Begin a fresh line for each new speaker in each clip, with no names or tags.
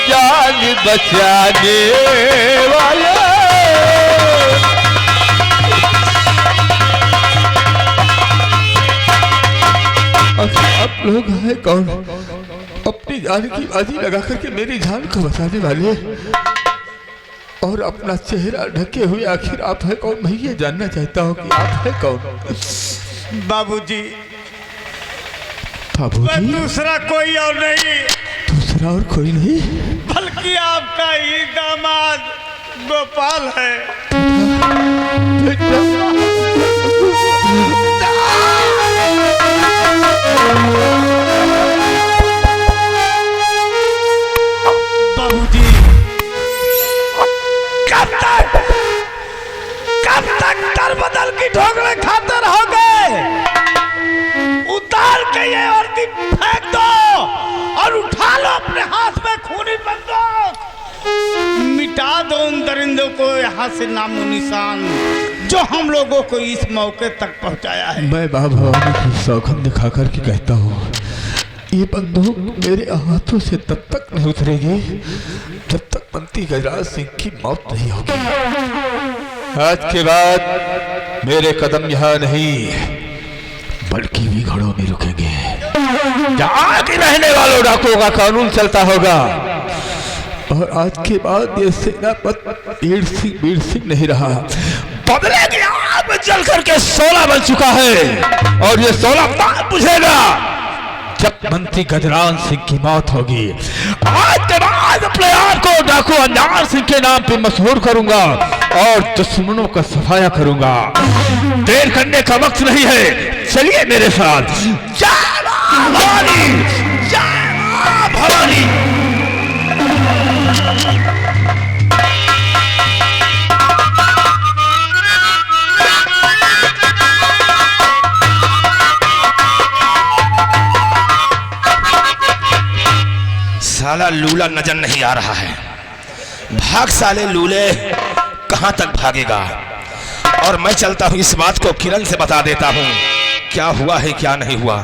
जान बचाने वाले। आप लोग हैं कौन? अपनी जान की बाजी लगा करके मेरी जान को बचाने वाले और अपना चेहरा ढके हुए आखिर आप है कौन? मैं ये जानना चाहता हूँ कि आप है कौन?
बाबूजी।
बाबूजी?
दूसरा कोई और नहीं।
दूसरा और कोई नहीं
बल्कि आपका ही दामाद गोपाल है। बाबूजी, कब तक दर बदल की ठोकरें खाते रहोगे? उतार के ये वर्दी फेंक दो और उठा लो अपने हाथ में खूनी बंदूक। मिटा दो उन दरिंदों को यहाँ से नामो निशान जो हम लोगों को इस मौके तक पहुँचाया है।
मैं बाबा भवानी की सौगंध दिखा कर के कहता हूँ ये बंदूक मेरे हाथों से तब तक नहीं उतरेगी जब तक मंत्री गजराज सिंह की मौत नहीं होगी। आज के बाद मेरे कदम यहाँ नहीं बल्कि भी घड़ों में रुकेंगे जहाँ के रहने वालों डाकुओं का कानून चलता होगा। और आज के बाद ये सेनापति वीर सिंह नहीं रहा, बदले की आग में जल करके 16 बन चुका है और ये 16 बात बुझेगा जब मंत्री गजराज सिंह की मौत होगी। आज के बाद अपने आप को डाकू अंजार सिंह के नाम पे मशहूर करूंगा और दुश्मनों का सफाया करूंगा। देर करने का वक्त नहीं है, चलिए मेरे साथ। जय मां भवानी, जय मां भवानी।
साला लूला नजर नहीं आ रहा है। भाग साले लूले, कहां तक भागेगा? और मैं चलता हूं इस बात को किरण से बता देता हूं क्या हुआ है क्या नहीं हुआ।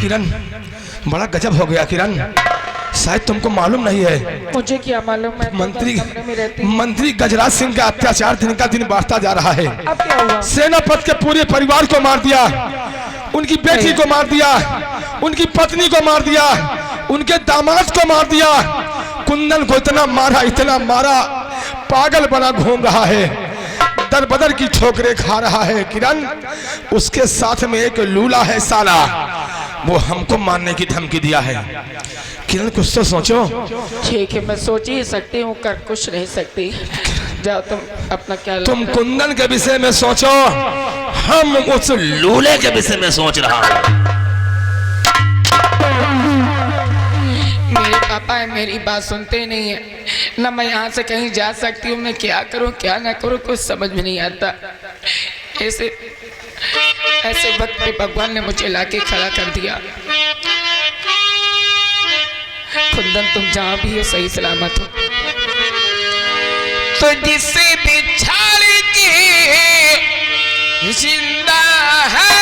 किरण, बड़ा गजब हो गया किरण, शायद तुमको मालूम नहीं है।
मुझे क्या मालूम है?
मंत्री गजराज सिंह का अत्याचार दिन का दिन बढ़ता जा रहा है।
अब क्या हुआ?
सेनापति के पूरे परिवार को मार दिया, उनकी बेटी को मार दिया, उनकी पत्नी को मार दिया, उनके दामाद को मार दिया। कुंदन को इतना मारा पागल बना घूम रहा है, दर बदर की ठोकरें खा रहा है। किरण, उसके साथ में एक लूला है साला, वो हमको मारने की धमकी दिया है। किरण, कुछ तो सोचो।
ठीक है, मैं सोच ही सकती हूँ, कर कुछ नहीं सकती। जाओ तुम अपना क्या।
तुम कुंदन के विषय में सोचो, हम उस लूले के विषय में सोच रहा हूँ।
मेरे पापा है, मेरी बात सुनते नहीं है ना। मैं यहाँ से कहीं जा सकती हूँ, मैं क्या करूँ क्या ना करूँ कुछ समझ में नहीं आता। ऐसे वक्त पे भगवान ने मुझे लाके खड़ा कर दिया। कुंदन, तुम जहाँ भी हो सही सलामत हो। तो जिससे बिछाड़ के जिंदा है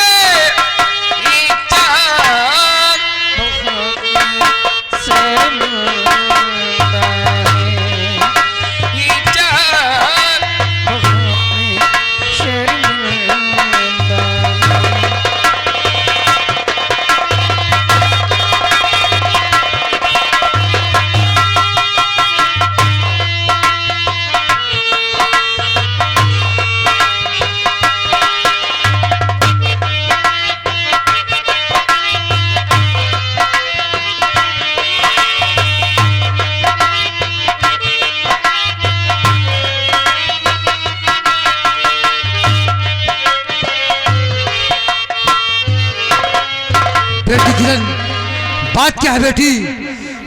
बात क्या है बेटी,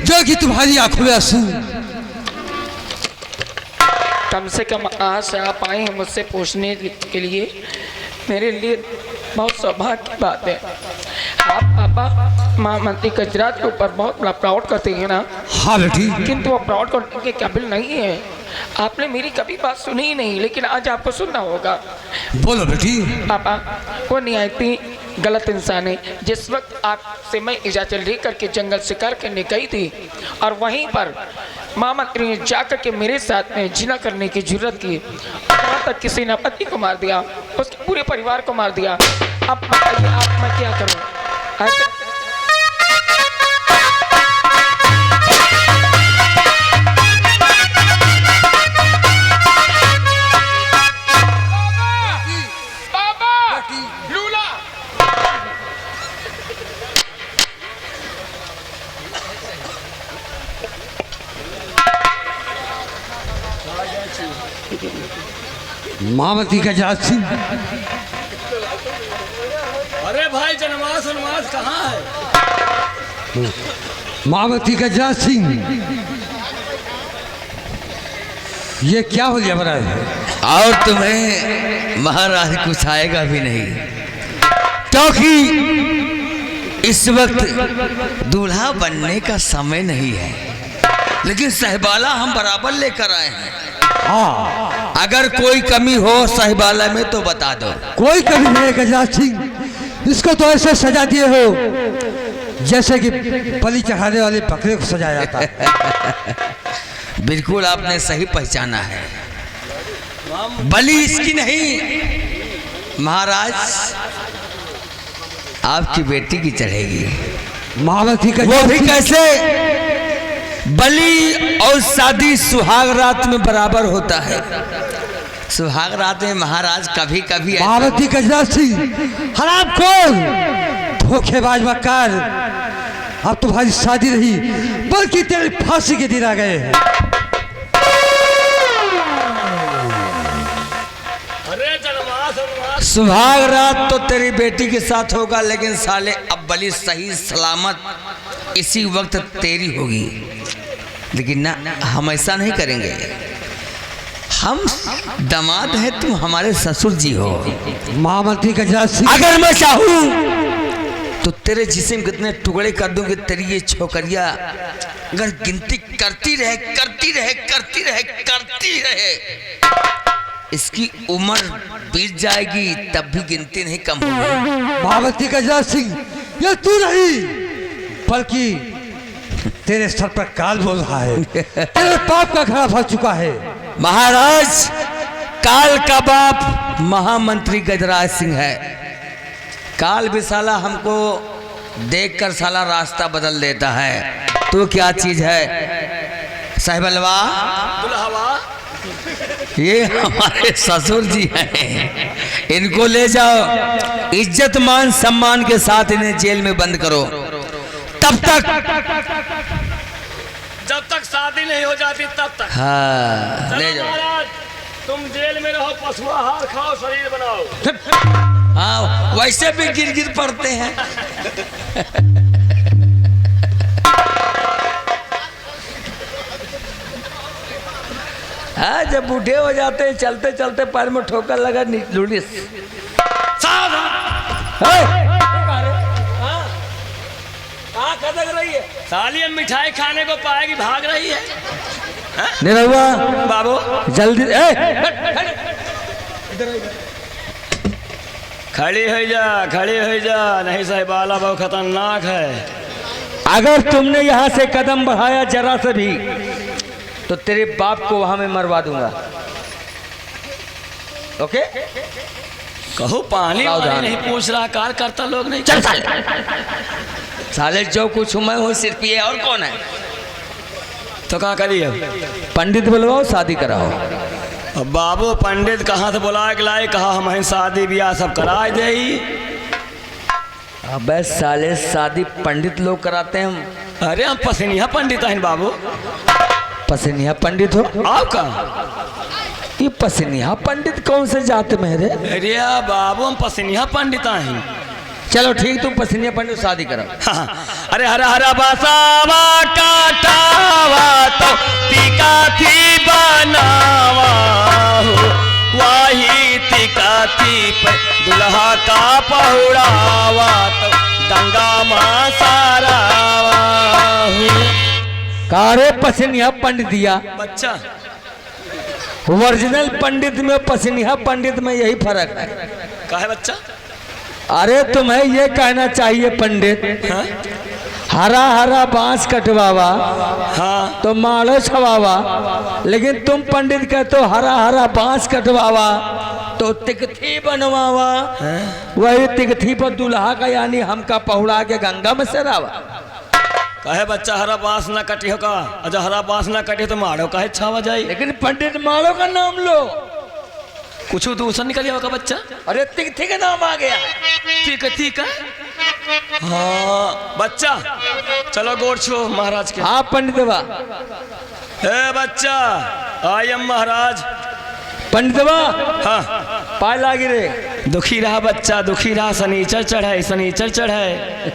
जो कि तुम्हारी आंखों में आंसू?
कम से कम आज से आप आए हैं मुझसे पूछने के लिए मेरे लिए बहुत सौभाग्य की बात है। आप पापा महामंत्री गजराज के ऊपर बहुत बड़ा प्राउड करते हैं ना।
हाँ बेटी।
किंतु वो प्राउड करने के काबिल नहीं है। आपने मेरी कभी बात सुनी ही नहीं, लेकिन आज आपको सुनना होगा।
बोलो बेटी।
पापा, वो निहायती गलत इंसान है। जिस वक्त आपसे मैं इजाज़त लेकर के जंगल शिकार करने गई थी और वहीं पर महामंत्री ने जाकर के मेरे साथ में जिना करने की जरूरत की, वहाँ तक किसी ने पति को मार दिया, उसके पूरे परिवार को मार दिया। अब बताइए आप मैं क्या करूँ?
महामंत्री गजराज सिंह।
अरे भाई जनमास उन्मास कहाँ है?
महामंत्री गजराज सिंह, ये क्या हो गया महाराज?
और तुम्हें महाराज कुछ आएगा भी नहीं, क्योंकि इस वक्त दूल्हा बनने का समय नहीं है, लेकिन सहबाला हम बराबर लेकर आए हैं।
हाँ,
अगर कोई कमी हो सहबाला में तो बता दो।
कोई कमी नहीं है गजराज सिंह। इसको तो ऐसे सजा दिए हो जैसे कि बलि चढ़ाने वाले बकरे को सजाया जाता है।
बिल्कुल आपने सही पहचाना है। बलि इसकी नहीं, महाराज आपकी बेटी की चढ़ेगी।
महामंत्री
वो
गजराज
भी
सिंह,
कैसे? बलि और शादी सुहाग रात में बराबर होता है। सुहाग रात में महाराज कभी कभी
महामंत्री गजराज सिंह हरामखोर, धोखेबाज मक्कार, अब तुम्हारी शादी नहीं बल्कि तेरी फांसी के दिन आ गए हैं।
अरे जनमास उन्मास
सुहाग रात तो तेरी बेटी के साथ होगा, लेकिन साले अब बलि सही सलामत इसी वक्त तेरी होगी। लेकिन ना, हम ऐसा नहीं करेंगे। हम दामाद हैं, तुम हमारे ससुर जी हो।
महामंत्री गजराज सिंह,
अगर मैं चाहूं तो तेरे जिस्म कितने टुकड़े कर दूंगी। तेरी ये छोकरिया अगर गिनती करती रहे करती रहे करती रहे करती रहे, इसकी उम्र बीत जाएगी तब भी गिनती नहीं कम होगी।
महामंत्री गजराज सिंह, ये तू नहीं बल्कि तेरे सर पर काल बोल रहा है। तेरे पाप का घड़ा भर चुका है।
महाराज, काल का बाप महामंत्री गजराज सिंह है। काल भी साला हमको देखकर साला रास्ता बदल देता है। तो क्या चीज है साहिबलवा?
दुल्हवा
ये हमारे ससुर जी हैं, इनको ले जाओ, इज्जत मान सम्मान के साथ इन्हें जेल में बंद करो। तब तक,
जब तक शादी नहीं हो जाती तब तक।
हाँ ले
चलो
जाओ।
महाराज, तुम जेल में रहो, पशुआ आहार खाओ, शरीर बनाओ।
हाँ, वैसे भी गिर गिर पड़ते हैं। हाँ, जब बूढ़े हो जाते हैं, चलते चलते पैर में ठोकर लगा लुड़िस।
सालियन मिठाई खाने को पाएगी, भाग रही है।
निरहुआ
बाबू
जल्दी
खड़ी हो जा, खड़ी हो जा, नहीं साहिबाला बहुत खतरनाक है।
अगर तुमने यहाँ से कदम बढ़ाया जरा से भी तो तेरे बाप को वहां में मरवा दूंगा। ओके?
कहो पानी वाली
सावधान।
नहीं पूछ रहा, कार करता लोग नहीं।
चल साले जो कुछ मैं हूँ सिर्फ ये, और कौन है?
तो क्या करिए?
पंडित बुलवाओ, शादी कराओ।
अब बाबू पंडित कहाँ से बुला के लाए? कहा हमें शादी ब्याह सब करा दे।
अबे साले शादी पंडित लोग कराते हैं हम।
अरे हम पसनिया पंडित हैं बाबू।
पसनिया पंडित हो?
आपका
ये पसनिया पंडित कौन से जात में है रे?
अरे बाबू हम पसनिया पंडित हैं।
चलो ठीक, तुम पसनिया पंडित शादी करो।
हाँ, अरे हरा हरा बसावा काटावा तो टीका थी बनावा हो, वही तिकाती पे दुल्हा का पहुड़ावा तो गंगा माँ सारावा।
कारे पसनिया पंडित दिया,
बच्चा
ओरिजिनल पंडित में पसनिया पंडित में यही फर्क है।
का है बच्चा?
अरे तुम्हें ये कहना चाहिए पंडित,
हाँ?
हरा हरा बांस कटवावा
हाँ
तो मालो छवावा, लेकिन तुम पंडित कहते हो हरा हरा बांस कटवावा तो तिकथी बनवावा। वही तिकथी पर दुल्हा का यानी हमका पहुड़ा के गंगा में सरावा।
कहे बच्चा हरा बांस ना कटी हो का, अजय हरा बांस ना कटी तो मारो कहे छावा जाए।
लेकिन पंडित मालो का नाम लो,
कुछ दूसरा निकल जाओ का बच्चा।
अरे तिकथी का नाम आ गया।
ठीक है ठीक है। हाँ बच्चा चलो गोड़ छो महाराज के।
हाँ पंडित बा।
हे बच्चा आई एम महाराज।
पंडित बा
हाँ
पाए लागी रे।
दुखी रहा बच्चा दुखी रहा, शनिचर चढ़ाए शनिचर चढ़ाए।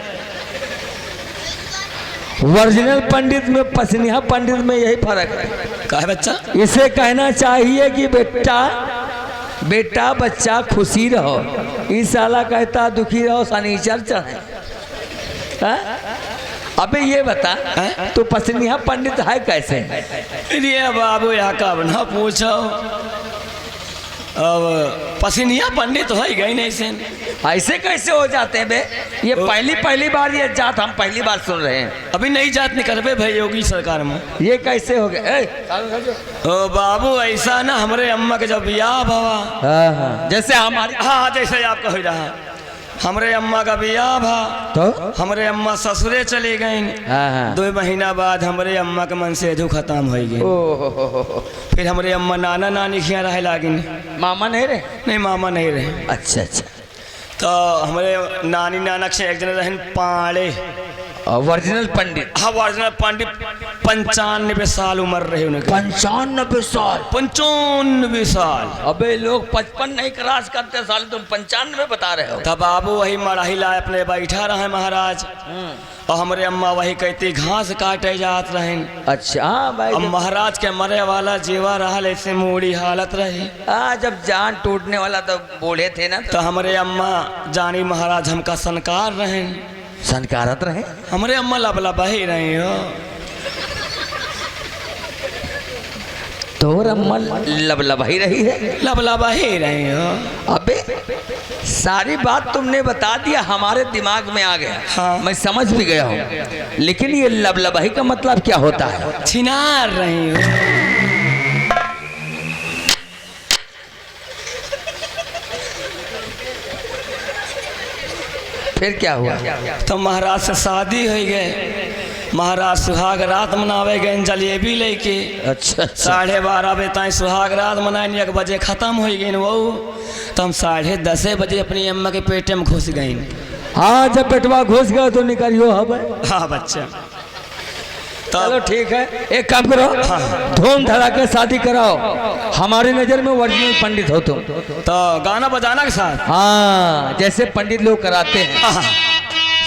ओरिजिनल पंडित में पसनिया पंडित में यही फर्क है।
का है बच्चा?
इसे कहना चाहिए कि बेटा बेटा बच्चा खुशी रहो, इस साला कहता दुखी रहो शनिचर चढ़े। अबे ये बता तो पसनिया पंडित है कैसे?
ये बाबू यहाँ का ना पूछो, अब पसनिया पंडित तो है गई नहीं से।
ऐसे कैसे हो जाते हैं बे? ये पहली बार ये जात हम पहली बार सुन रहे हैं।
अभी नई जात निकल बे भाई योगी सरकार में।
ये कैसे हो गए?
ओ बाबू ऐसा ना हमारे अम्मा के जब बियाह भवा,
जैसे हमारी
हाँ जैसे आपका हो रहा, हमारे अम्मा का बियाह भा
तो
हमारे अम्मा ससुरे चले गई। 2 महीना बाद हमारे अम्मा के मन से खत्म हो गई। फिर हमारे अम्मा नाना नानी खिया रहे लागिन।
मामा नहीं रहे?
नहीं मामा नहीं रहे।
अच्छा अच्छा।
तो हमारे नानी नानक से एक जन रहन पाड़े
ओरिजिनल पंडित।
हाँ ओरिजिनल पंडित 95 साल उम्र रहे उनके।
95 साल?
95 साल।
अबे लोग 55 नहीं क्रॉस करते साल, तुम 95 बता रहे हो।
तब बाबू वही मड़ाही लाए अपने बैठा रहे महाराज, और हमारे अम्मा वही कहती घास काटे जात रहे।
अच्छा हाँ भाई।
अब महाराज के मरे वाला जीवा रहा ऐसे मूड़ी हालत रही।
जब जान टूटने वाला तो बूढ़े थे ना,
तो हमारे अम्मा जानी महाराज हमका संकार रहे।
संकारत रहे?
हमारे अम्मा लबलबा ही रही हो।
तो अम्मा लबलबा ही रही है?
लबलबा ही रही हो।
अबे सारी बात तुमने बता दिया, हमारे दिमाग में आ गया।
हाँ।
मैं समझ भी गया हूँ, लेकिन ये लबलबाही का मतलब क्या होता है?
छिनार रही हो।
फिर क्या हुआ?
तो महाराज से शादी हो गए। महाराज सुहाग रात मनावे गए जलेबी लेके।
अच्छा
12:30 बजे तक सुहाग रात मनाए, 1 बजे खत्म हो गई वो। तो हम 10:30 बजे अपनी अम्मा के पेटे में घुस गई।
हाँ जब पेटवा घुस गया तो निकलियो हवे।
हाँ बच्चा
चलो ठीक है, एक काम करो, धूम धड़ाके शादी कराओ। हमारी नजर में ओरिजिनल पंडित हो तुम।
तो गाना बजाना के साथ?
हाँ जैसे पंडित लोग कराते हैं।
हाँ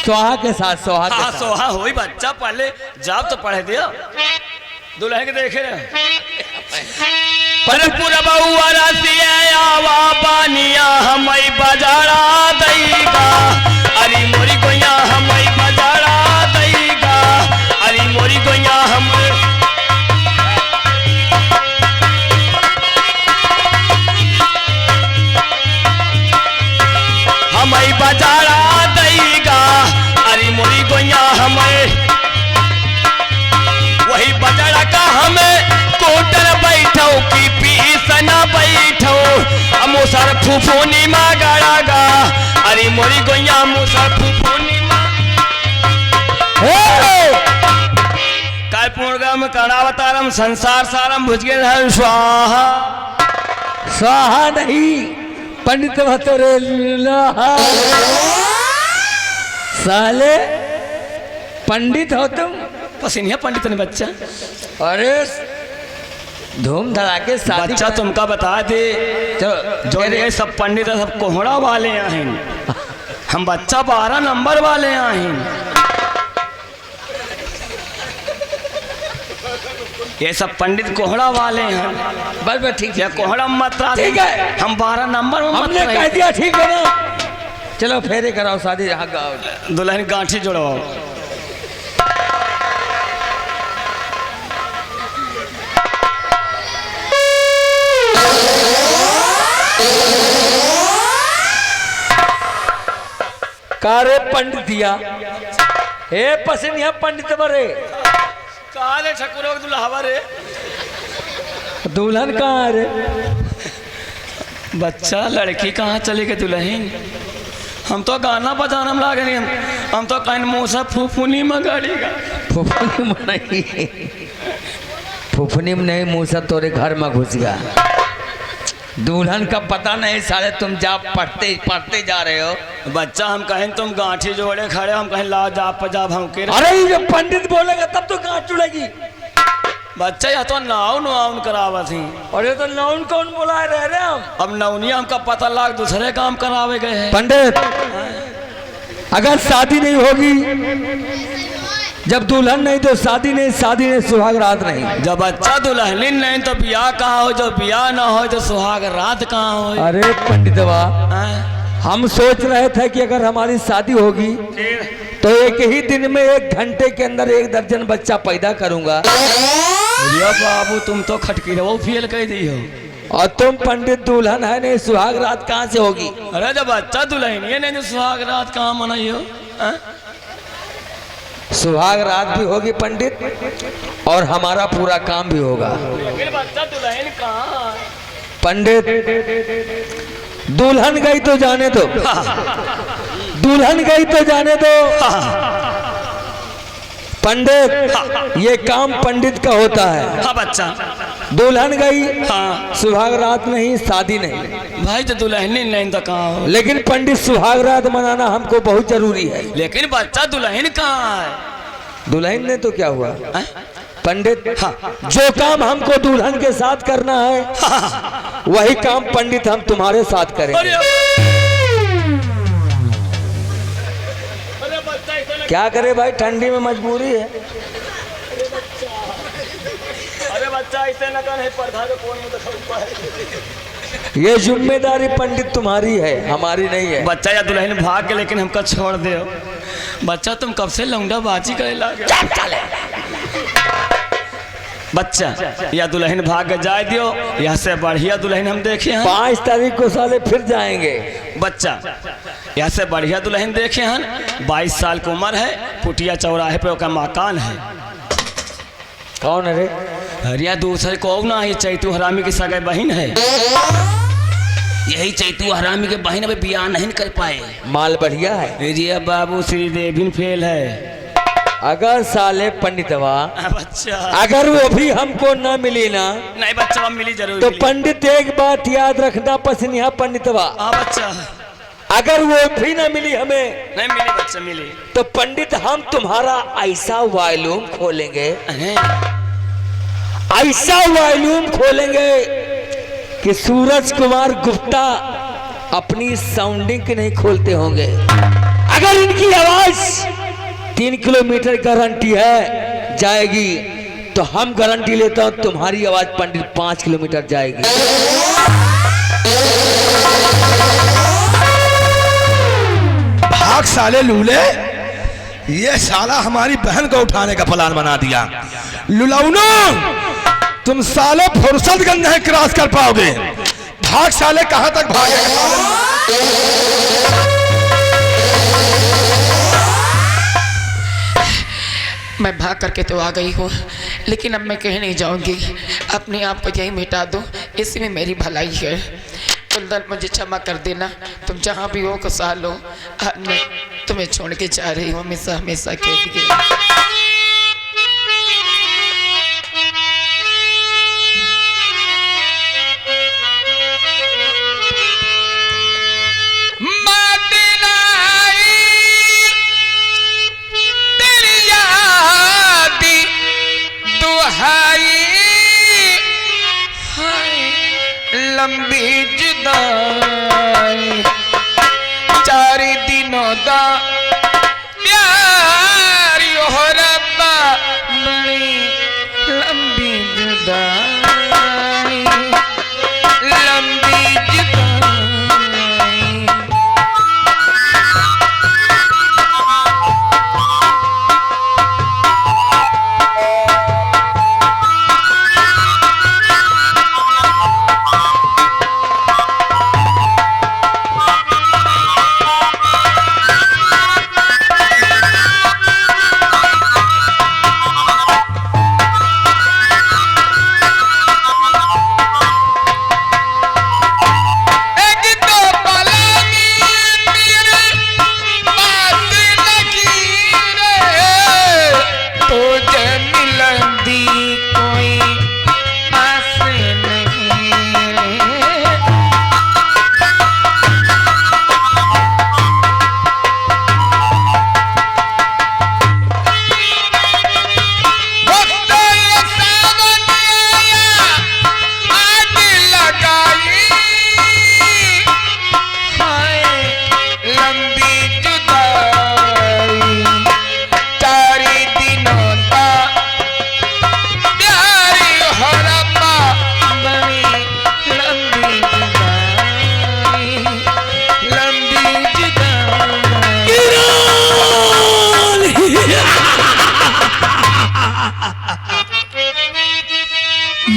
सोहा के साथ। सोहा के साथ।
सोहा हो बच्चा, पहले जाब तो पढ़े दिया दुल्हे के देखे रहे। पर पूरा बउआ रसिया आवा पानिया हमई बजाड़ा दईगा, अरे मोरी गोया हमई बजाड़ा दईगा, अरे मोरी गोया हम हमई बजाड़ा दईगा, अरे मोरी गोया हमें वही बजाड़ा का हमें कोटर बैठो की पीसना बैठो, मुसर फुफुनी मा गड़ागा, अरे मोरी गोया मुसर फुफुनी मा। काय पूर्णगम कर्णावतारम संसार सारम भुजगे स्वाहा।
स्वाहा नहीं, पंडित भतरे साले पंडित हो तुम?
पसीनिया पंडित ने बच्चा।
अरे धूम धड़ाके शादी
बच्चा तुमका बता दे, जो ये सब पंडित है सब कोहड़ा वाले हैं, हम बच्चा 12 नंबर वाले हैं। ये सब पंडित कोहड़ा वाले हैं।
बस बस ठीक
ये
है,
कोहड़ा मत
ठीक है।
हम 12 नंबर में मत
हमने कह दिया, ठीक है ना। चलो फेरे कराओ, शादी यहाँ गाओ।
दुल्हन गांठी जोड़वाओ।
कारे पंडित दिया हे पसंद पंडित बरे
काले ठकुरो दुल्हा रे।
दुल्हन कहाँ रे?
बच्चा लड़की कहाँ चली गई दुल्हन? हम तो गाना बजाना में लागे नहीं, हम तो कहीं मूसा फूफुनी में गाड़ी का।
फुफनी में नहीं, फुफनी में नहीं, मूसा तोरे घर में घुस गया। दुल्हन का पता नहीं, साले तुम जा पढ़ते जा रहे हो।
बच्चा हम कहें तुम गांठी जोड़े खड़े, हम कहें ला जा पजाब हम के।
अरे ये पंडित बोलेगा तब तो गांठ जुड़ेगी।
बच्चा या तो नाउन करावा थी।
और ये तो नाउन कौन बुलाए रह रहे हम?
अब नौनिया हमका पता लाग दूसरे काम करावे गए हैं।
पंडित अगर शादी नहीं होगी, जब दुल्हन नहीं तो शादी नहीं, शादी नहीं सुहाग रात नहीं।
जब बच्चा दुल्हन नहीं तो ब्याह कहाँ हो, जो ब्याह ना हो तो सुहाग रात कहाँ हो।
अरे पंडितवा, हम सोच रहे थे कि अगर हमारी शादी होगी तो एक ही दिन में 1 घंटे के अंदर 1 दर्जन बच्चा पैदा करूंगा।
बाबू तुम तो खटकी रहो फेल कह दी हो।
और तुम पंडित दुल्हन है नहीं, सुहाग रात कहाँ से होगी?
अरे जब बच्चा दुल्हन ये नहीं तो सुहाग रात कहाँ मनाई हो?
सुहाग रात भी होगी पंडित, और हमारा पूरा काम भी होगा।
बच्चा दुल्हन कहाँ?
पंडित दुल्हन गई तो जाने दो, दुल्हन गई तो जाने दो। पंडित ये काम पंडित का होता है।
हाँ बच्चा,
दुल्हन गई,
हाँ
सुहाग रात नहीं, शादी नहीं।
भाई तो दुल्हन नहीं तो कहाँ हो?
लेकिन पंडित सुहाग रात मनाना हमको बहुत जरूरी है।
लेकिन बच्चा दुल्हन कहाँ है?
दुल्हन ने तो क्या हुआ पंडित?
हाँ।
जो काम हमको दुल्हन के साथ करना है, वही काम पंडित हम तुम्हारे साथ करेंगे। क्या करे भाई, ठंडी में मजबूरी है।
अरे बच्चा इसे न कर, पर्दा को कौन
ये जिम्मेदारी पंडित तुम्हारी है, हमारी नहीं है।
बच्चा या दुल्हन भाग के लेकिन हमका छोड़ दे। बच्चा तुम कब से लौंडा बाजी करे लागे? बच्चा या दुल्हन भाग के जाए दियो, यहाँ से बढ़िया दुल्हन हम देखे हैं।
5 तारीख को साले फिर जाएंगे।
बच्चा यहाँ से बढ़िया दुल्हन देखे हैं। 22 साल की उम्र है, पुटिया चौराहे पे ओका मकान है।
कौन है रे?
हरिया दूसरे को ना, ये चैतू हरामी की सगाई बहन है। यही चैतू हरामी के बहन अभी बियाह नहीं कर पाए।
माल बढ़िया है।
रिया बाबू श्रीदेवी फेल है।
अगर साले पंडितवा,
बच्चा
अगर वो भी हमको न मिली ना,
नहीं बच्चा मिली जरूर
तो
मिली।
पंडित एक बात याद रखना पसनिया पंडितवा,
हाँ बच्चा
अगर वो भी न मिली हमें,
नहीं मिली बच्चा मिली,
तो पंडित हम तुम्हारा ऐसा वॉल्यूम खोलेंगे, ऐसा वॉल्यूम खोलेंगे कि सूरज कुमार गुप्ता अपनी साउंडिंग के नहीं खोलते होंगे। अगर इनकी आवाज 3 किलोमीटर गारंटी है जाएगी, तो हम गारंटी लेता हूं तुम्हारी आवाज पंडित 5 किलोमीटर जाएगी।
भाग साले लूले, ये साला हमारी बहन को उठाने का प्लान बना दिया। लुलाउनो, तुम साले फुर्सतगंज नहीं क्रॉस कर पाओगे। भाग साले, कहां तक भागेगा?
मैं भाग करके तो आ गई हूँ, लेकिन अब मैं कहीं नहीं जाऊँगी। अपने आप को यहीं मिटा दो, इसी में मेरी भलाई है। कुंदन मुझे क्षमा कर देना, तुम जहाँ भी हो खुशहाल हो। मैं तुम्हें छोड़ के जा रही हूँ हमेशा हमेशा के लिए।
लंबी जुदाई 4 दिनों दा प्यार हो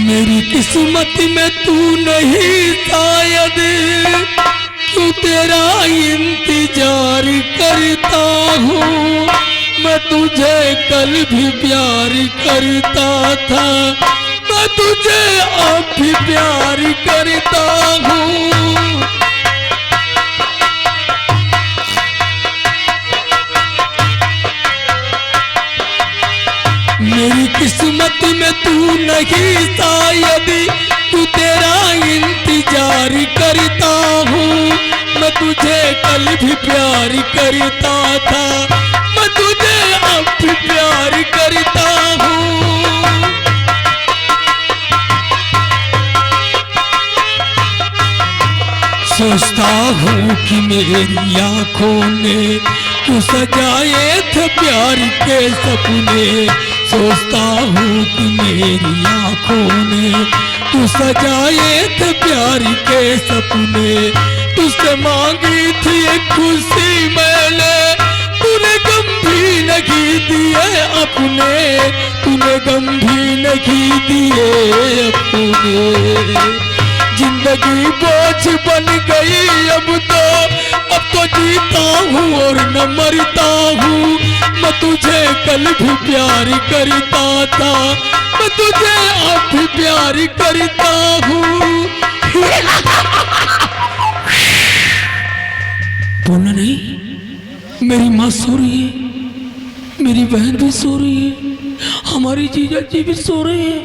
मेरी किस्मत में तू नहीं शायद, क्यों तेरा इंतजार करता हूँ। मैं तुझे कल भी प्यार करता था, मैं तुझे अब भी प्यार करता हूँ। मेरी किस्मत में तू नहीं शायद, तू तेरा इंतजार करता हूँ। मैं तुझे कल भी प्यार करता था, मैं तुझे अब भी प्यार करता हूँ। सोचता हूँ कि मेरी आँखों ने तू सजाए थे प्यार के सपने। सोचता हूँ कि मेरी आँखों ने तू सजाए थे प्यार के सपने। तुझसे मांगी थी एक खुशी मैंने, तूने गम भी नहीं दिए अपने, तूने गम भी नहीं दिए अपने। जिंदगी बोझ बन गई अब तो जीता हूँ और न मरता हूँ। मैं तुझे कल भी प्यार करता था, मैं तुझे अब भी प्यार करता हूँ। बोलना नहीं, मेरी माँ सो रही है, मेरी बहन भी सो रही है, हमारी जीजा जी भी सो रहे हैं।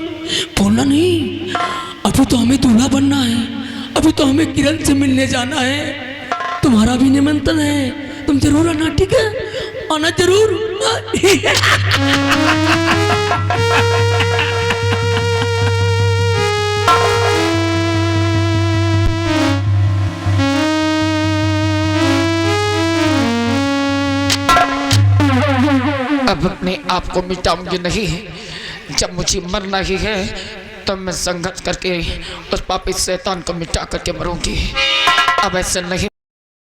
बोलना नहीं, अभी तो हमें दूल्हा बनना है, अभी तो हमें किरण से मिलने जाना है। तुम्हारा भी निमंत्रण है, तुम जरूर आना, ठीक है? आना जरूर।
अब अपने आप को मिटाऊंगी नहीं, जब मुझे मरना ही है तो मैं संघर्ष करके उस पापी शैतान को मिटा करके मरूंगी। अब ऐसे नहीं